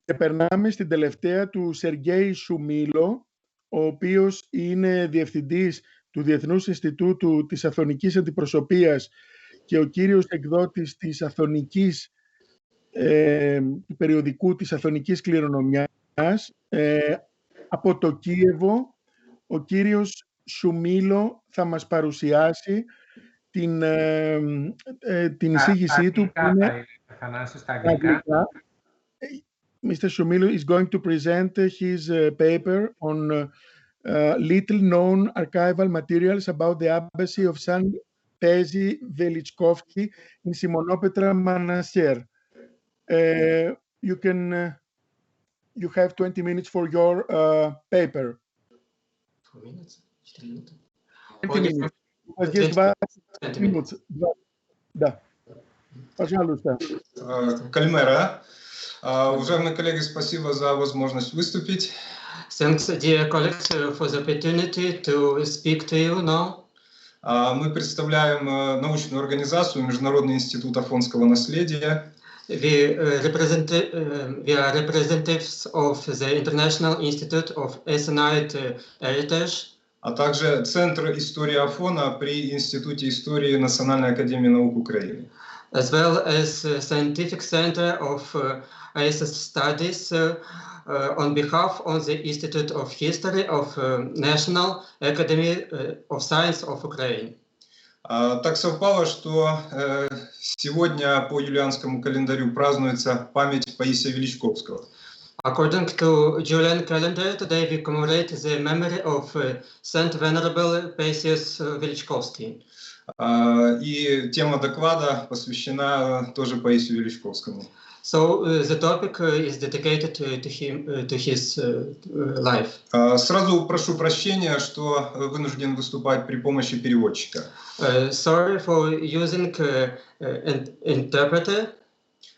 Και περνάμε στην τελευταία του Sergey Shumylo, ο οποίος είναι διευθυντής του Διεθνούς Ινστιτούτου της Αθωνικής Αντιπροσωπείας και ο κύριος εκδότης της Αθωνικής, του περιοδικού της Αθωνικής Κληρονομιάς. Από το Κίεβο, ο κύριος Shumylo θα μας παρουσιάσει την εισήγησή του. Mr. Shumylo is going to present his paper on little known archival materials about the abbacy of St Paisy Velichkovsky in Simonopetra Monastery. You have 20 minutes for your paper. 4 minutes? 4 minutes? 20 minutes. У вас есть 20 минут. Да. Пожалуйста. Кальмера. Уважаемые коллеги, спасибо за возможность выступить. Thanks, dear colleagues, for the opportunity to speak to you now. Мы представляем научную организацию Международный институт афонского наследия. We are representatives of the International Institute of Athonite Heritage, а также Центр истории Афона при Институте истории Национальной академии наук Украины. As well as Scientific Center of ISS Studies on behalf of the Institute of History of National Academy of Science of Ukraine. Так совпало, что сегодня по юлианскому календарю празднуется память Паисия Величковского. According to Julian calendar, today we commemorate the memory of Saint Venerable Paisius Velichkovsky. И тема доклада посвящена тоже Паисию Величковскому. So the topic is dedicated to him, to his life. Сразу прошу прощения, что вынужден выступать при помощи переводчика. Sorry for using an interpreter.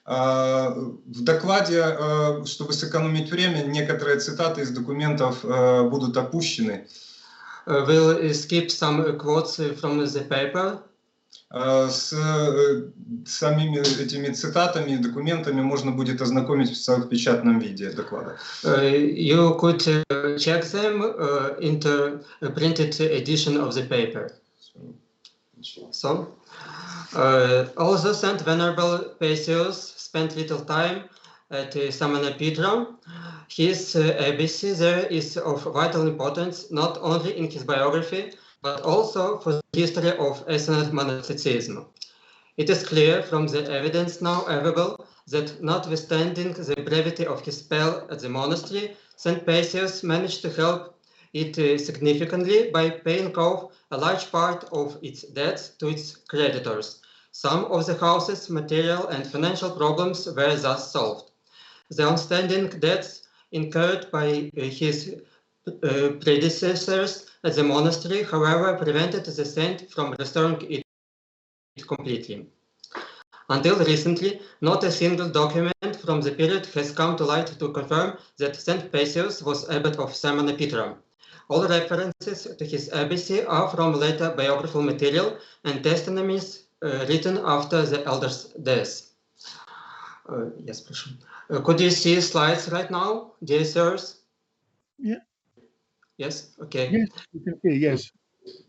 В докладе, чтобы сэкономить время, некоторые цитаты из документов будут опущены. We'll skip some quotes from the paper. С самими этими цитатами и документами можно будет ознакомиться в печатном виде доклада. You could check them into a printed edition of the paper. So, although Saint Venerable Paisius spent little time at Simonopetra, his abbacy there is of vital importance not only in his biography, but also for the history of Athonite monasticism. It is clear from the evidence now available that notwithstanding the brevity of his spell at the monastery, St. Paisius managed to help it significantly by paying off a large part of its debts to its creditors. Some of the house's material and financial problems were thus solved. The outstanding debts incurred by his predecessors at the monastery, however, prevented the saint from restoring it completely. Until recently, not a single document from the period has come to light to confirm that St. Paisius was abbot of Simonopetra. All references to his abbacy are from later biographical material and testimonies written after the elder's death. Yes, please. Could you see slides right now, dear sirs? Yeah. Yes, okay. Yes, you can see, yes.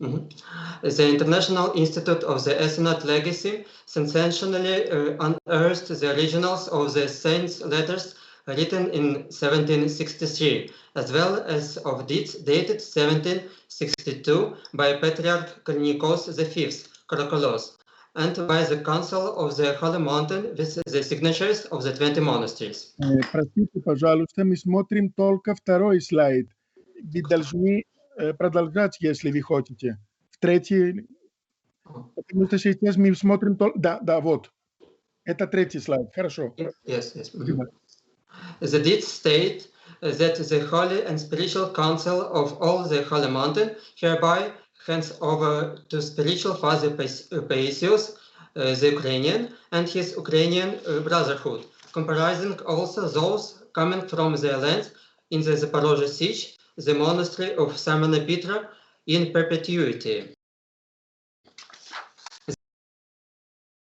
The International Institute of the Athonite Legacy sensationally unearthed the originals of the saint's letters written in 1763, as well as of deeds dated 1762 by Patriarch Nikos V, Krokolos, and by the Council of the Holy Mountain with the signatures of the 20 monasteries. Простите, пожалуйста, мы смотрим только второй слайд. Вы должны продолжать, если вы хотите. В третий, потому что сейчас мы смотрим только... Да, вот. Это третий слайд. Хорошо. Yes. The deeds state that the Holy and Spiritual Council of all the Holy Mountain hereby hands over to spiritual father Paisius, the Ukrainian, and his Ukrainian brotherhood, comprising also those coming from their lands in the Zaporozhye Sich, the monastery of Simonopetra, in perpetuity.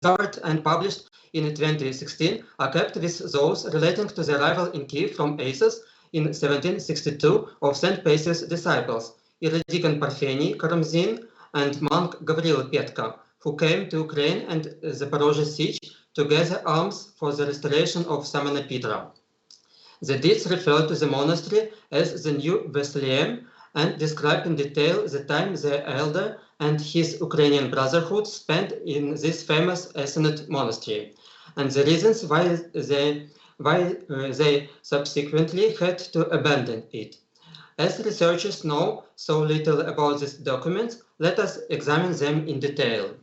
preserved and published in 2016 are kept with those relating to the arrival in Kyiv from Athos in 1762 of St Paisy's disciples, Aghioreit Parfeni, Karamzin, and monk Gavril Petka, who came to Ukraine and Zaporozhye siege to gather arms for the restoration of Simonopetra. The deeds refer to the monastery as the New Bethlehem and describe in detail the time the elder and his Ukrainian brotherhood spent in this famous Athonite monastery, and the reasons why they subsequently had to abandon it. As researchers know so little about these documents, let us examine them in detail.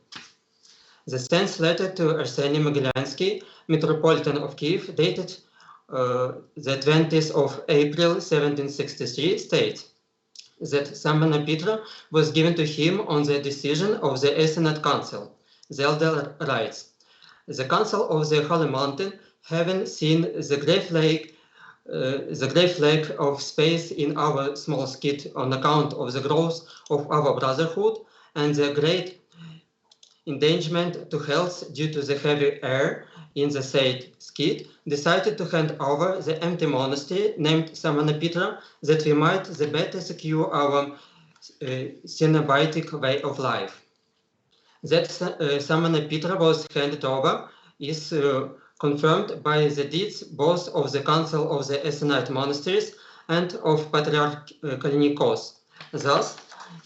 The Saint's letter to Arseny Mogilyansky, Metropolitan of Kyiv, dated the 20th of April 1763, states that Simonopetra was given to him on the decision of the Athonite Council. The elder writes, "The Council of the Holy Mountain, having seen the great lack of space in our small skit on account of the growth of our brotherhood and the great endangerment to health due to the heavy air in the said skit, decided to hand over the empty monastery named Simonopetra that we might the better secure our Cenobitic way of life." That Simonopetra was handed over is confirmed by the deeds both of the Council of the Athonite Monasteries and of Patriarch Kalinikos. Thus,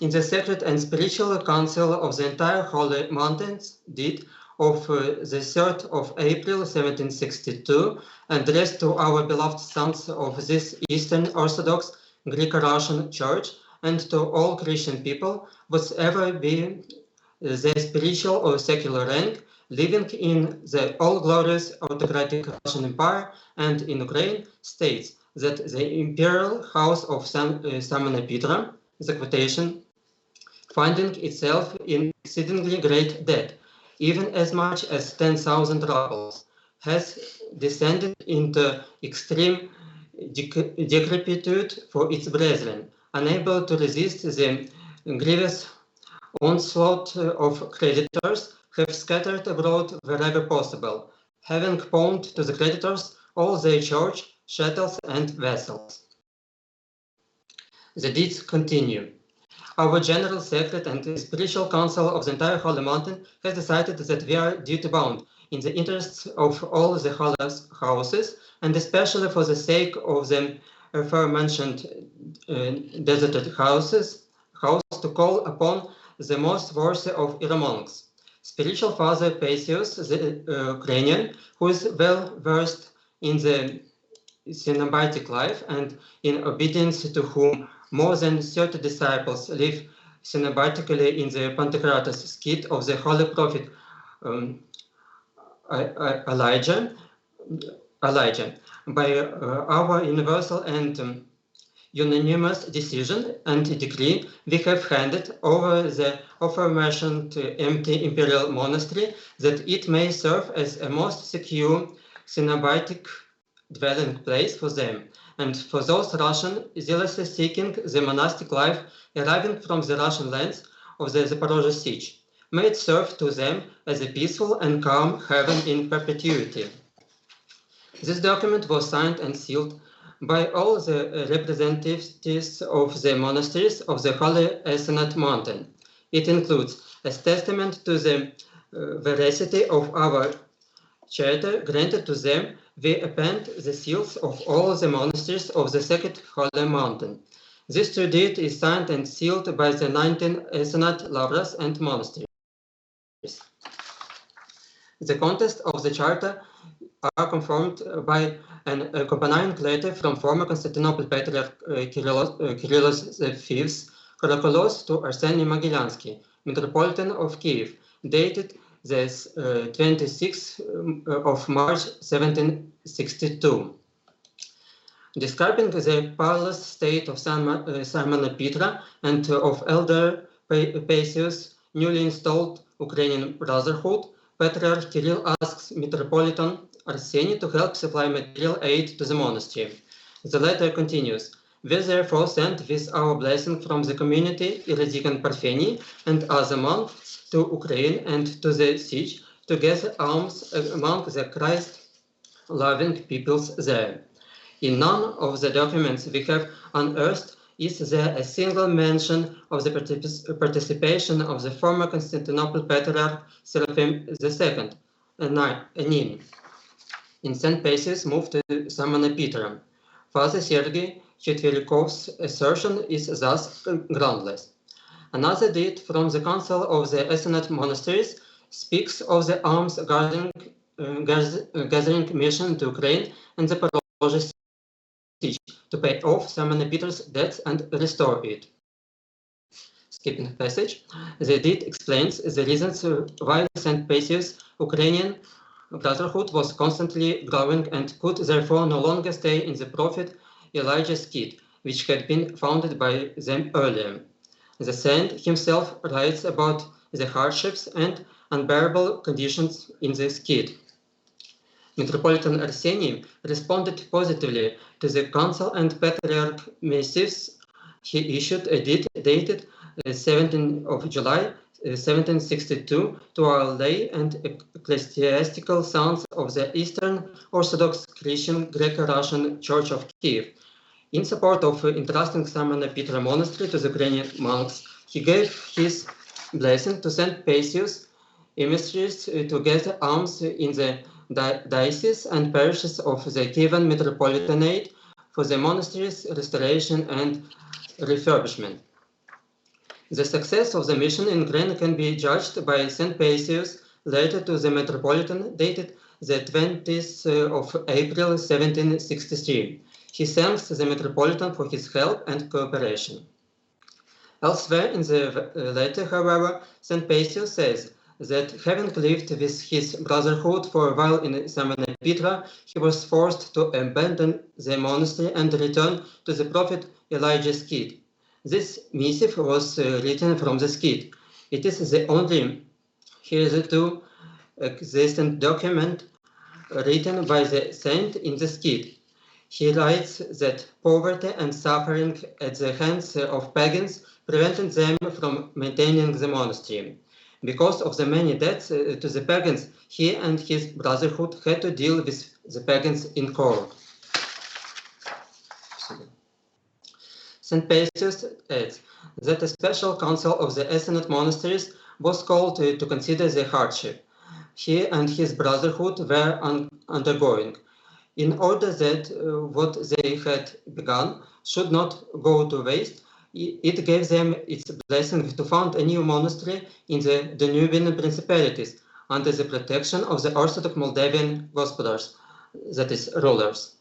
in the Sacred and Spiritual Council of the entire Holy Mountains deed of the 3rd of April 1762, addressed to our beloved sons of this Eastern Orthodox Greco-Russian Church and to all Christian people, whatever be their spiritual or secular rank, living in the all-glorious autocratic Russian Empire and in Ukraine, states that the imperial house of Simonopetra, the quotation, finding itself in exceedingly great debt, even as much as 10,000 rubles, has descended into extreme decrepitude for its brethren, unable to resist the grievous onslaught of creditors, have scattered abroad wherever possible, having pawned to the creditors all their church, chattels, and vessels. The deeds continue. Our General Secret and Spiritual Council of the entire Holy Mountain has decided that we are duty-bound in the interests of all the holy houses, and especially for the sake of the aforementioned deserted house, to call upon the most worthy of our monks, Spiritual Father Paisios, the Ukrainian, who is well versed in the Cenobitic life and in obedience to whom more than 30 disciples live cenobitically in the Pantocrator skit of the Holy Prophet Elijah. By our universal and unanimous decision and decree, we have handed over the aforementioned empty imperial monastery that it may serve as a most secure cenobitic dwelling place for them and for those Russian zealously seeking the monastic life arriving from the Russian lands of the Zaporozhye siege. May it serve to them as a peaceful and calm haven in perpetuity. This document was signed and sealed by all the representatives of the monasteries of the Holy Athonite Mountain. It includes, as testament to the veracity of our charter granted to them, we append the seals of all the monasteries of the Sacred Holy Mountain. This true deed is signed and sealed by the 19 Athonite lavras and monasteries. The contents of the charter are confirmed by an accompanying letter from former Constantinople Patriarch Kyrillos V, Karakolos to Arseny Mogilyansky, Metropolitan of Kyiv, dated the 26th of March 1762. Describing the parlous state of Simonopetra and of Elder Paisios' newly installed Ukrainian Brotherhood, Patriarch Kirill asks Metropolitan Arseny to help supply material aid to the monastery. The letter continues, "We therefore send with our blessing from the community Aghioreit Parfeni and other monks to Ukraine and to the siege to gather alms among the Christ-loving peoples there. In none of the documents we have unearthed is there a single mention of the participation of the former Constantinople Patriarch Seraphim II, Anin, in St Paisy move to Simonopetra. Father Sergey Shumylo's assertion is thus groundless. Another deed from the Council of the Athonite Monasteries speaks of the alms gathering mission to Ukraine and the Porozhye siege to pay off Simonopetra's debts and restore it. Skipping passage, the deed explains the reasons why St Paisy's Ukrainian Brotherhood was constantly growing and could therefore no longer stay in the prophet Elijah's skit, which had been founded by them earlier. The saint himself writes about the hardships and unbearable conditions in the skit. Metropolitan Arseny responded positively to the council and patriarch missives. He issued a deed dated 17th of July 1762 to our lay and ecclesiastical sons of the Eastern Orthodox Christian Greco-Russian Church of Kyiv. In support of entrusting Simonopetra Monastery to the Ukrainian monks, he gave his blessing to St Paisy's emissaries to gather alms in the dioceses and parishes of the Kievan Metropolitanate for the monastery's restoration and refurbishment. The success of the mission in Ukraine can be judged by St Paisy's letter to the Metropolitan dated the 20th of April 1763. He thanks the Metropolitan for his help and cooperation. Elsewhere in the letter, however, St Paisy says that having lived with his brotherhood for a while in Simonopetra, he was forced to abandon the monastery and return to the prophet Elijah's skit. This missive was written from the skit. It is the only hitherto existent document written by the saint in the skit. He writes that poverty and suffering at the hands of pagans prevented them from maintaining the monastery. Because of the many debts to the pagans, he and his brotherhood had to deal with the pagans in court. St. Paisy adds that a special council of the Athonite monasteries was called to consider the hardship he and his brotherhood were undergoing, in order that what they had begun should not go to waste. It gave them its blessing to found a new monastery in the Danubian principalities under the protection of the Orthodox Moldavian gospodars, that is, rulers.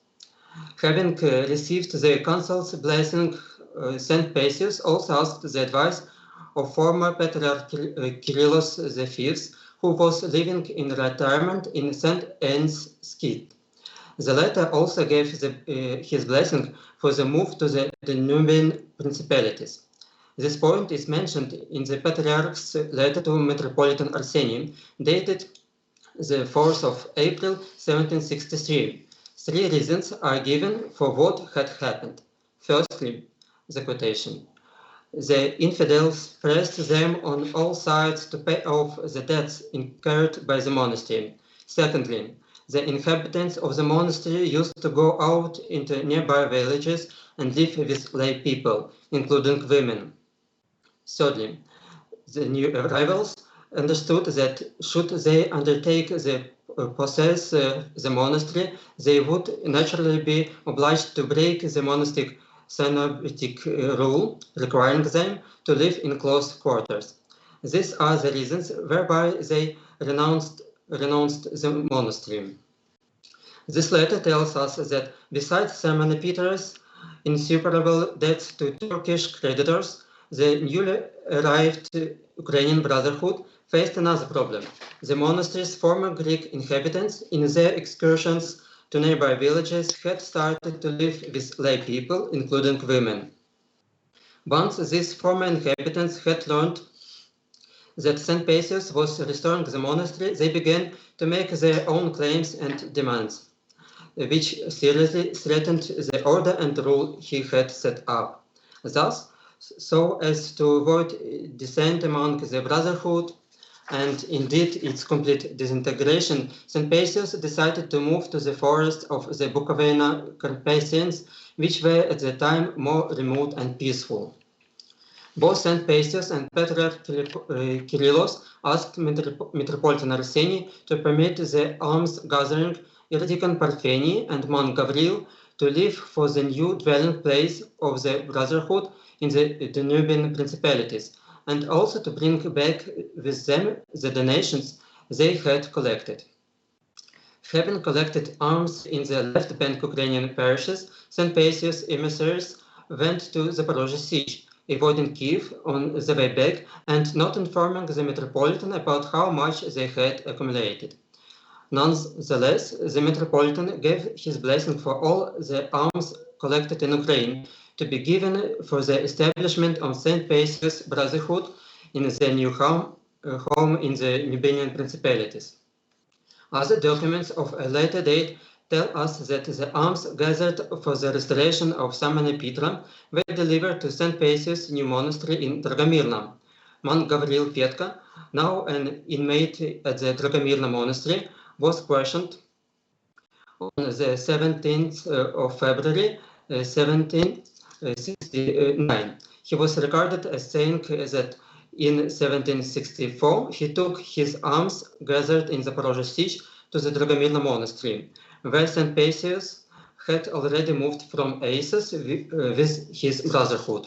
Having received the council's blessing, St. Paisy also asked the advice of former Patriarch Kyrillos V, who was living in retirement in St. Anne's skit. The letter also gave his blessing for the move to the Danubian principalities. This point is mentioned in the Patriarch's letter to Metropolitan Arseny, dated the 4th of April 1763. 3 reasons are given for what had happened. Firstly, the quotation: the infidels pressed them on all sides to pay off the debts incurred by the monastery. Secondly, the inhabitants of the monastery used to go out into nearby villages and live with lay people, including women. Thirdly, the new arrivals understood that should they undertake the possess the monastery, they would naturally be obliged to break the monastic Sinopetic rule, requiring them to live in close quarters. These are the reasons whereby they renounced the monastery. This letter tells us that besides Simonopetra's insuperable debts to Turkish creditors, the newly arrived Ukrainian Brotherhood faced another problem. The monastery's former Greek inhabitants, in their excursions to nearby villages, had started to live with lay people, including women. Once these former inhabitants had learned that St. Paisy was restoring the monastery, they began to make their own claims and demands, which seriously threatened the order and rule he had set up. Thus, so as to avoid dissent among the brotherhood, and indeed its complete disintegration, St. Paisy decided to move to the forest of the Bukovina Carpathians, which were at the time more remote and peaceful. Both St. Paisy and Patriarch Kyrillos asked Metropolitan Arseny to permit the alms gathering Archdeacon Parfeni and Monk Gavril to leave for the new dwelling place of the Brotherhood in the Danubian Principalities, and also to bring back with them the donations they had collected. Having collected arms in the left bank Ukrainian parishes, St. Paisy's emissaries went to Zaporozhye siege, avoiding Kyiv on the way back and not informing the Metropolitan about how much they had accumulated. Nonetheless, the Metropolitan gave his blessing for all the arms collected in Ukraine to be given for the establishment of St. Paisy's Brotherhood in the new home in the Nubian Principalities. Other documents of a later date tell us that the arms gathered for the restoration of Simonopetra were delivered to St. Paisy's new monastery in Dragomirna. Monk Gavril Petka, now an inmate at the Dragomirna monastery, was questioned on the 17th of February 1769. He was regarded as saying that in 1764 he took his arms gathered in the Zaporozhye siege to the Dragomirna monastery, where St. Paisy had already moved from Athos with his brotherhood.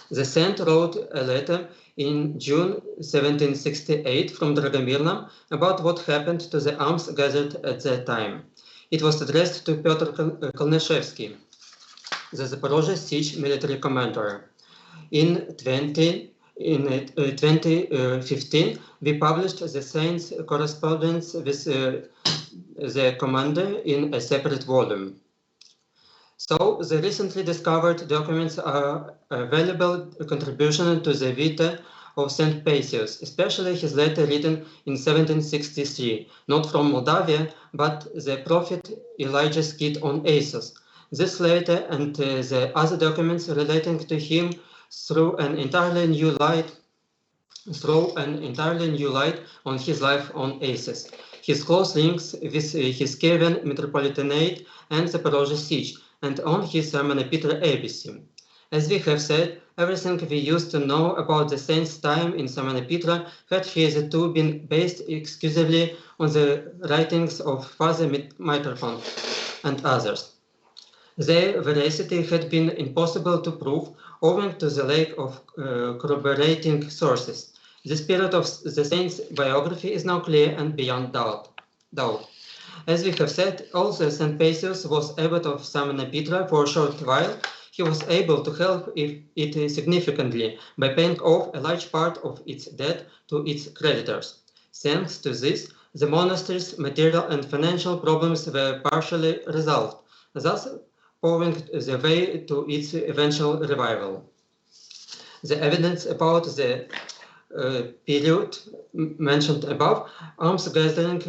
The saint wrote a letter in June 1768 from Dragomirna about what happened to the arms gathered at that time. It was addressed to Pyotr Kolnyshevsky, the Zaporozhye siege military commander. In 2015, we published the saint's correspondence with the commander in a separate volume. So the recently discovered documents are a valuable contribution to the vita of St. Paisy, especially his letter written in 1763, not from Moldavia, but the prophet Elijah's kid on Athos. This letter and the other documents relating to him throw an entirely new light on his life on Athos, his close links with his Kievan Metropolitanate and the Zaporozhye siege, and on his Simonopetra abbacy. As we have said, everything we used to know about the saint's time in Simonopetra had hitherto been based exclusively on the writings of Father Mitrophant and others. Their veracity had been impossible to prove owing to the lack of corroborating sources. The spirit of the saint's biography is now clear and beyond doubt. As we have said, also St. Paisy was abbot of Simonopetra for a short while. He was able to help it significantly by paying off a large part of its debt to its creditors. Thanks to this, the monastery's material and financial problems were partially resolved, thus paving the way to its eventual revival. The evidence about the period mentioned above, arms gathering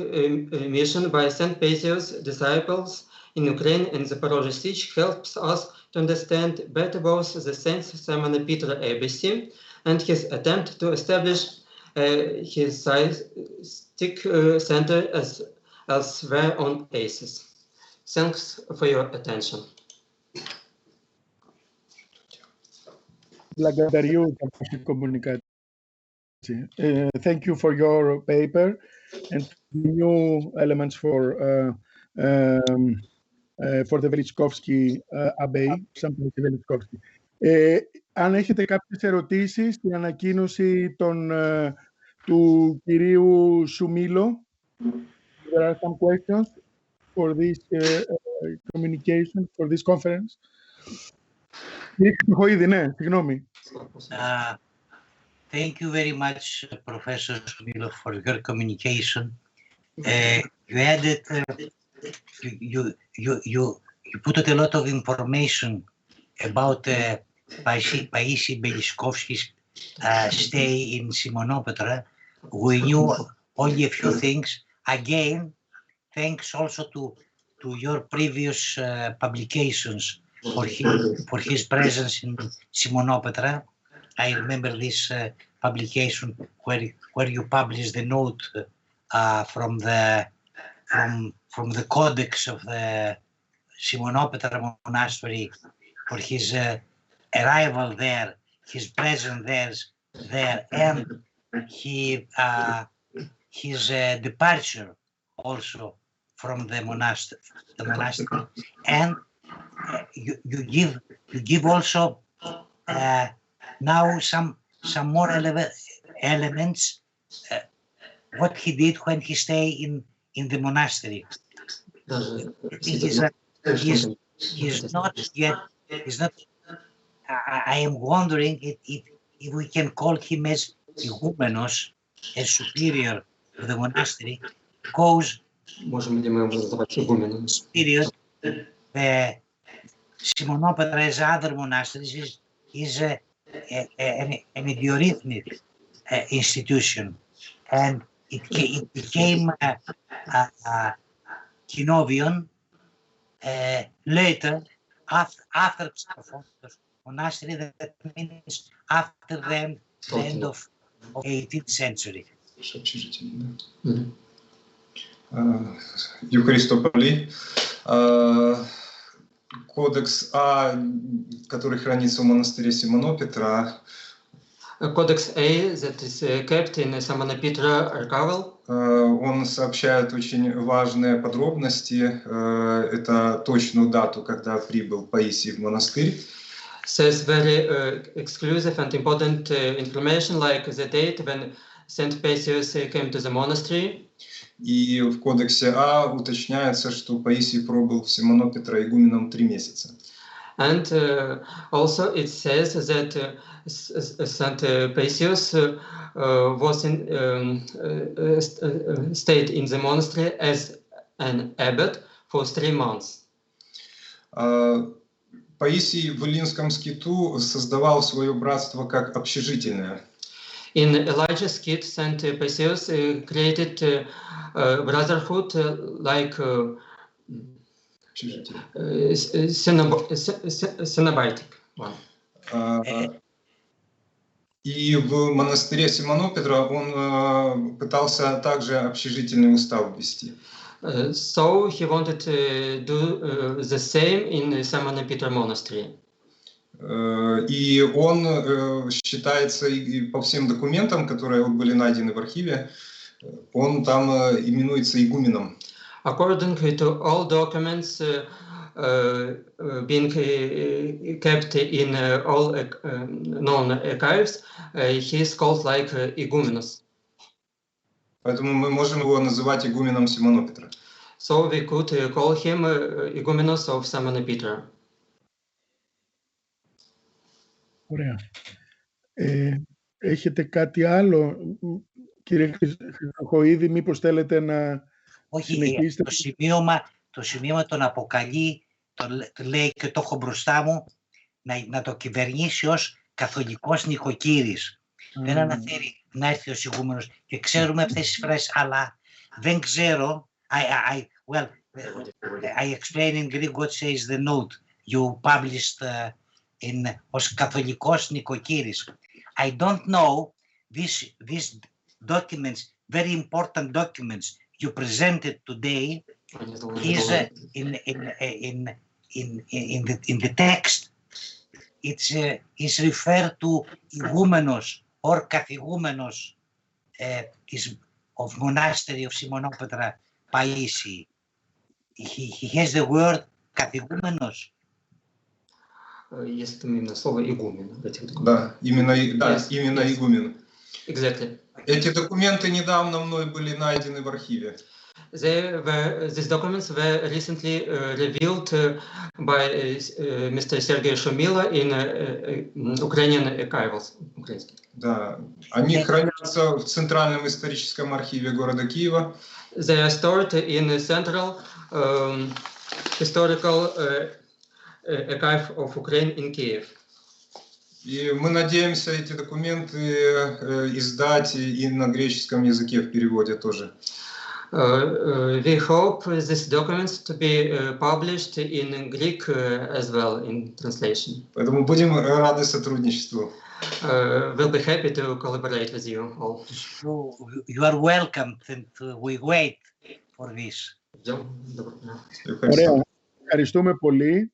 mission by St. Paisy's disciples in Ukraine and the Zaporozhye siege helps us to understand better both the saint's Simonopetra abbacy and his attempt to establish his scientific center as elsewhere on Athos. Thanks for your attention. Thank you for your paper and new elements for the Velichkovsky Abbey, St Paisy Velichkovsky. Αν έχετε κάποιες ερωτήσεις στην ανακοίνωση του κυρίου Shumylo, there are some questions for this communication, for this conference. Συγγνώμη. Thank you very much, Professor Shumylo, for your communication. You added, you put a lot of information about Paisy Velichkovsky's stay in Simonopetra. We knew only a few things. Again, thanks also to your previous publications for his presence in Simonopetra. I remember this publication where you publish the note from the codex of the Simonopetra Monastery for his arrival there, his presence there, and his departure also from the monastery. And you give also now some more elements what he did when he stayed in the monastery. He's not yet. I am wondering if we can call him as igumenos, as superior to the monastery, because period the Simonopetra as other monasteries is an Aggiorithmic institution, and it became Kinovion later after monastery, that means after the end of 18th century. Евхаристополи. Кодекс А, который хранится в монастыре Симонопетра. Codex A that is kept in Simonopetra archival. Он сообщает очень важные подробности. Это точную дату, когда прибыл Паисий в монастырь. Says very exclusive and important information, like the date when St Paisy came to the monastery. И в кодексе А уточняется, что Паисий пробыл в Симонопетра игуменом 3 месяца. And also it says that St Paisy was stayed in the monastery as an abbot for 3 months. Паисий в Илинском скиту создавал свое братство как общежительное. In Elijah's skit, St Paisy created brotherhood like Cenobitic one. И в монастыре Симонопетра он пытался также общежительный устав ввести. So he wanted to do the same in Simonopetra Monastery. И он считается и по всем документам, которые были найдены в архиве, он там именуется игуменом. According to all documents being kept in all known archives, he is called like igumenos. Поэтому мы можем его называть игуменом Симонопетра. So we could call him igumenos of Simonopetra. Ωραία. Έχετε κάτι άλλο, κύριε Χρυσοχοΐδη, μήπως θέλετε να συνεχίσετε? Το σημείωμα τον αποκαλεί, το λέει και το έχω μπροστά μου, να το κυβερνήσει ως καθολικός νοικοκύρης. Δεν αναφέρει να έρθει ο ηγούμενος και ξέρουμε αυτές τις φράσεις, αλλά δεν ξέρω. Well, I explain in Greek what says the note you published ως καθολικός νοικοκύρης. I don't know these documents, very important documents you presented today, is in the text. It's referred to ηγούμενος or καθηγούμενος of monastery of Simonopetra Paisy. He has the word καθηγούμενος. Есть именно слово игумен. Да, именно игумен. Exactly. Эти документы недавно мной были найдены в архиве. These documents were recently revealed by Mr. Sergey Shumylo in Ukrainian archivals. Да, они хранятся в Центральном историческом архиве города Киева. They are stored in the Central Historical Archive of Ukraine in Kyiv. И мы надеемся эти документы издать и на греческом языке в переводе тоже. We hope these documents to be published in Greek as well in translation. Поэтому будем рады сотрудничеству. We'll be happy to collaborate with you all. So you are welcome, and we wait for this. Ωραία. Ευχαριστούμε πολύ.